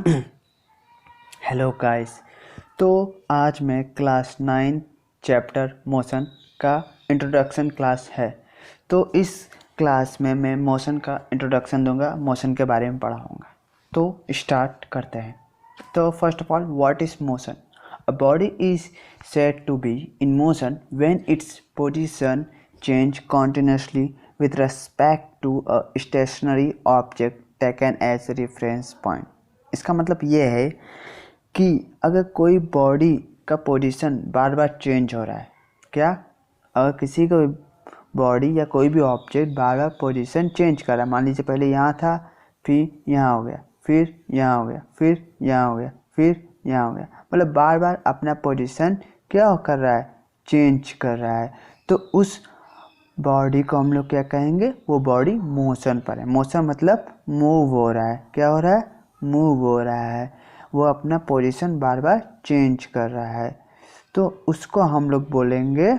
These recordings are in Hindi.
Hello guys. तो आज मैं क्लास 9 चैप्टर मोशन का इंट्रोडक्शन क्लास है। तो इस क्लास में मैं मोशन का इंट्रोडक्शन दूंगा, मोशन के बारे में पढ़ाऊंगा। तो स्टार्ट करते हैं। तो first of all, what is motion? A body is said to be in motion when its position change continuously with respect to a stationary object taken as reference point। इसका मतलब ये है कि अगर कोई बॉडी का पोजीशन बार बार चेंज हो रहा है, क्या अगर किसी को बॉडी या कोई भी ऑब्जेक्ट बार बार पोजीशन चेंज कर रहा है, मान लीजिए पहले यहाँ था, फिर यहाँ हो गया, फिर यहाँ हो गया, फिर यहाँ हो गया, फिर यहाँ हो गया, मतलब बार बार अपना पोजीशन क्या कर रहा है, चेंज कर रहा है, तो उस बॉडी को हम लोग क्या कहेंगे? वो बॉडी मोशन पर है। मोशन मतलब मूव हो रहा है। क्या हो रहा है? मूव हो रहा है। वो अपना पोजीशन बार बार चेंज कर रहा है, तो उसको हम लोग बोलेंगे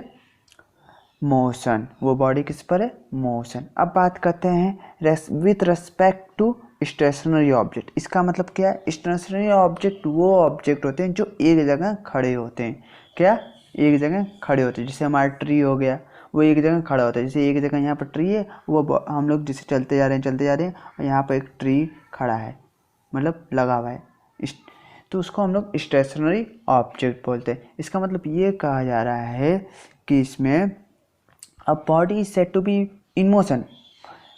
मोशन। वो बॉडी किस पर है? मोशन। अब बात करते हैं with respect to stationary object. इसका मतलब क्या है? स्टेशनरी ऑब्जेक्ट वो ऑब्जेक्ट होते हैं जो एक जगह खड़े होते हैं। क्या? एक जगह खड़े होते हैं। जैसे हमारा ट्री हो गया, वो एक जगह खड़ा होता है। जैसे एक जगह यहाँ पर ट्री है, वो हम लोग जैसे चलते जा रहे हैं और यहाँ पर एक ट्री खड़ा है, मतलब लगा हुआ है, तो उसको हम लोग स्टेशनरी ऑब्जेक्ट बोलते हैं। इसका मतलब ये कहा जा रहा है कि इसमें a body is said to be in motion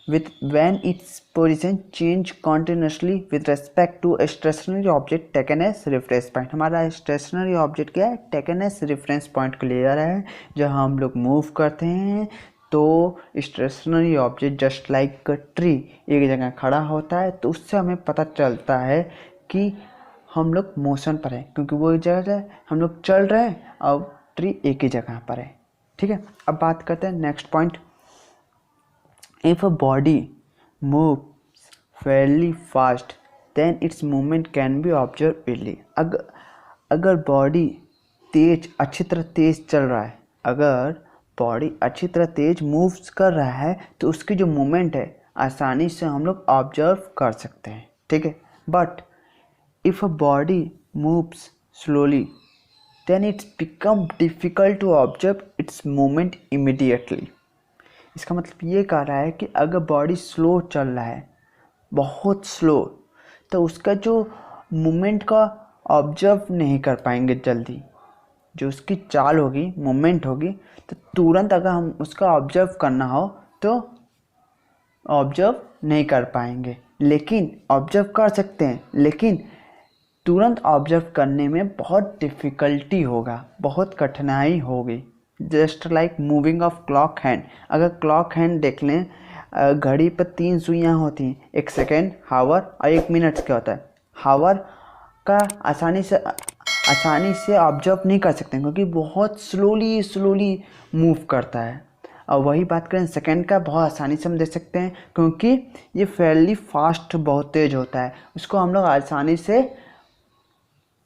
with when its position change continuously with respect to a stationary object taken as reference point। हमारा stationary object क्या है? taken as reference point को ले जा रहा है। जब हम लोग मूव करते हैं तो stationary object just like a tree एक जगह खड़ा होता है, तो उससे हमें पता चलता है कि हम लोग मोशन पर हैं, क्योंकि वो एक जगह है, हम लोग चल रहे हैं और ट्री एक ही जगह पर है। ठीक है, अब बात करते हैं next point. If a body moves fairly fast then its movement can be observe easily. अगर बॉडी अच्छी तरह तेज चल रहा है, अगर बॉडी अच्छी तरह तेज मूव्स कर रहा है, तो उसकी जो मूवमेंट है आसानी से हम लोग ऑब्जर्व कर सकते हैं। ठीक है, but if a body moves slowly then it's become difficult to observe its movement immediately। इसका मतलब ये कह रहा है कि अगर बॉडी स्लो चल रहा है, बहुत स्लो, तो उसका जो मूवमेंट का ऑब्जर्व नहीं कर पाएंगे जल्दी। जो उसकी चाल होगी, मूवमेंट होगी, तो तुरंत अगर हम उसका ऑब्जर्व करना हो तो ऑब्जर्व नहीं कर पाएंगे। लेकिन ऑब्जर्व कर सकते हैं, लेकिन तुरंत ऑब्जर्व करने में बहुत डिफ़िकल्टी होगा, बहुत कठिनाई होगी। Just like moving of clock hand. अगर क्लॉक हैंड देख लें, घड़ी पर 3 सुइयाँ होती हैं, 1 सेकेंड, हावर और 1 मिनट क्या होता है। हावर का आसानी से ऑब्जर्व नहीं कर सकते क्योंकि बहुत स्लोली मूव करता है। और वही बात करें सेकेंड का, बहुत आसानी से हम देख सकते हैं क्योंकि ये फेयरली फास्ट, बहुत तेज़ होता है, उसको हम लोग आसानी से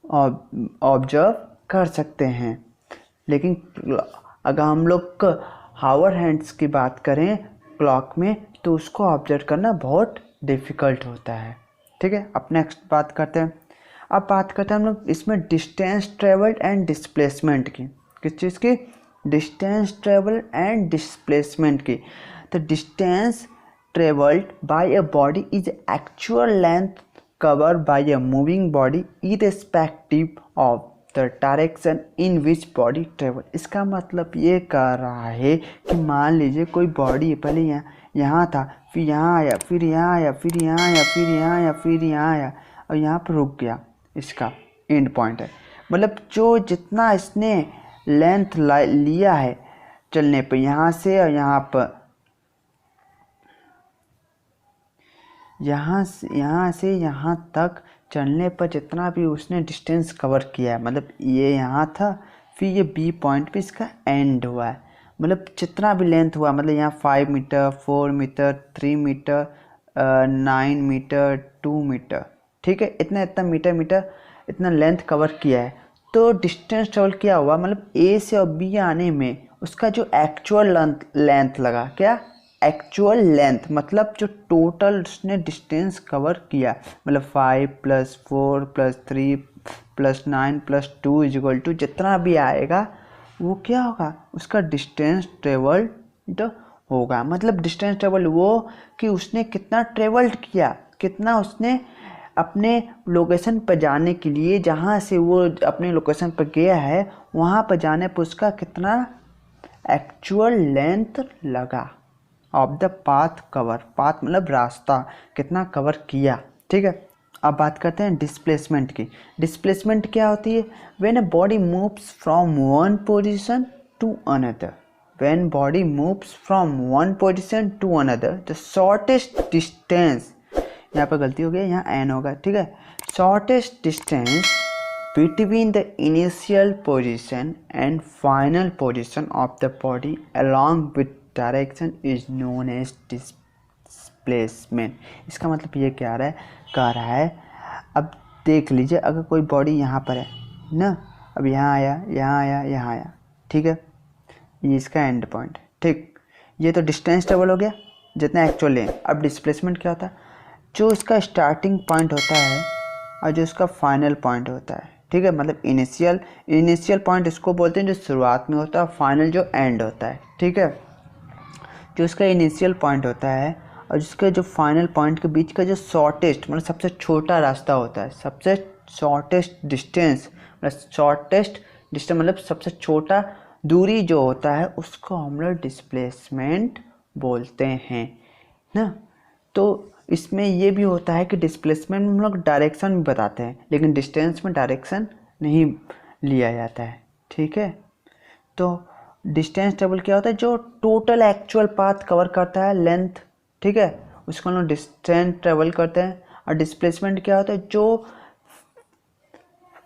ऑब्जर्व कर सकते हैं। लेकिन अगर हम लोग हावर हैंड्स की बात करें क्लॉक में, तो उसको ऑब्जर्व करना बहुत डिफ़िकल्ट होता है। ठीक है, अब नेक्स्ट बात करते हैं। अब बात करते हैं हम लोग इसमें डिस्टेंस ट्रेवल्ड एंड डिस्प्लेसमेंट की। किस चीज़ की? डिस्टेंस ट्रेवल एंड डिस्प्लेसमेंट की। तो distance travelled by a body is actual length covered by a moving body irrespective of the direction in which body travel। इसका मतलब ये कह रहा है कि मान लीजिए कोई बॉडी पहले यहाँ था, फिर यहाँ आया, फिर यहाँ आया, फिर यहाँ आया, फिर यहाँ आया, फिर यहाँ आया और यहाँ पर रुक गया। इसका एंड पॉइंट है, मतलब जो जितना इसने लेंथ लिया है चलने पर, यहाँ से और यहाँ से यहाँ तक चलने पर जितना भी उसने डिस्टेंस कवर किया है, मतलब ये यहाँ था, फिर ये बी पॉइंट पे इसका एंड हुआ है, मतलब जितना भी लेंथ हुआ, मतलब यहाँ 5 मीटर, 4 मीटर, 3 मीटर, 9 मीटर, 2 मीटर, ठीक है, इतना मीटर इतना लेंथ कवर किया है। तो डिस्टेंस ट्रेवल किया हुआ, मतलब ए से और बी आने में उसका जो एक्चुअल लेंथ लगा, क्या एक्चुअल लेंथ, मतलब जो टोटल उसने डिस्टेंस कवर किया, मतलब 5 + 4 + 3 + 9 + 2 = जितना भी आएगा वो क्या होगा, उसका डिस्टेंस ट्रेवल्ड होगा। मतलब डिस्टेंस ट्रेवल वो कि उसने कितना ट्रेवल्ड किया, कितना उसने अपने लोकेशन पर जाने के लिए, जहाँ से वो अपने लोकेशन पर गया है वहाँ पर जाने पर उसका कितना एक्चुअल लेंथ लगा of the path cover. Path मतलब रास्ता, कितना कवर किया। ठीक है, अब बात करते हैं डिस्प्लेसमेंट की। डिस्प्लेसमेंट क्या होती है? When a body moves from one position to another, when body moves from one position to another the shortest distance, यहाँ पर गलती हो गई, यहाँ एन होगा। ठीक है, shortest distance between the initial position and final position of the body along with direction is known as displacement। इसका मतलब ये क्या कह रहा है, अब देख लीजिए, अगर कोई बॉडी यहाँ पर है ना, अब यहाँ आया, यहाँ आया, यहाँ आया, ठीक है, ये इसका एंड पॉइंट। ठीक, ये तो डिस्टेंस टेबल हो गया जितना एक्चुअल है। अब डिस्प्लेसमेंट क्या होता है? जो इसका स्टार्टिंग पॉइंट होता है और जो इसका फाइनल पॉइंट होता है। ठीक है, मतलब इनिशियल पॉइंट इसको बोलते हैं जो शुरुआत में होता है, फाइनल जो एंड होता है। ठीक है, जो इसका इनिशियल पॉइंट होता है और जिसके जो फाइनल पॉइंट के बीच का जो शॉर्टेस्ट मतलब सबसे छोटा रास्ता होता है, सबसे शॉर्टेस्ट डिस्टेंस मतलब सबसे छोटा दूरी जो होता है उसको हम लोग डिस्प्लेसमेंट बोलते हैं ना। तो इसमें ये भी होता है कि डिस्प्लेसमेंट में हम लोग डायरेक्शन भी बताते हैं, लेकिन डिस्टेंस में डायरेक्शन नहीं लिया जाता है। ठीक है, तो डिस्टेंस टेबल क्या होता है? जो टोटल एक्चुअल पाथ कवर करता है, लेंथ, ठीक है, उसको हम लोग डिस्टेंस ट्रेवल करते हैं। और डिस्प्लेसमेंट क्या होता है? जो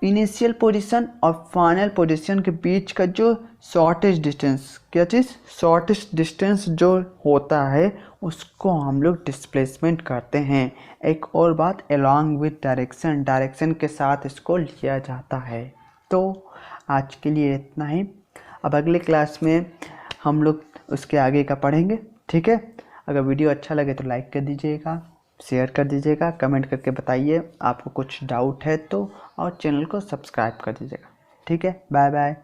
इनिशियल पोजीशन और फाइनल पोजीशन के बीच का जो शॉर्टेस्ट डिस्टेंस, क्या चीज़? शॉर्टेस्ट डिस्टेंस जो होता है उसको हम लोग डिस्प्लेसमेंट करते हैं। एक और बात, अलॉन्ग विथ डायरेक्शन के साथ इसको लिया जाता है। तो आज के लिए इतना ही, अब अगले क्लास में हम लोग उसके आगे का पढ़ेंगे। ठीक है, अगर वीडियो अच्छा लगे तो लाइक कर दीजिएगा, शेयर कर दीजिएगा, कमेंट करके बताइए आपको कुछ डाउट है तो, और चैनल को सब्सक्राइब कर दीजिएगा। ठीक है, बाय बाय।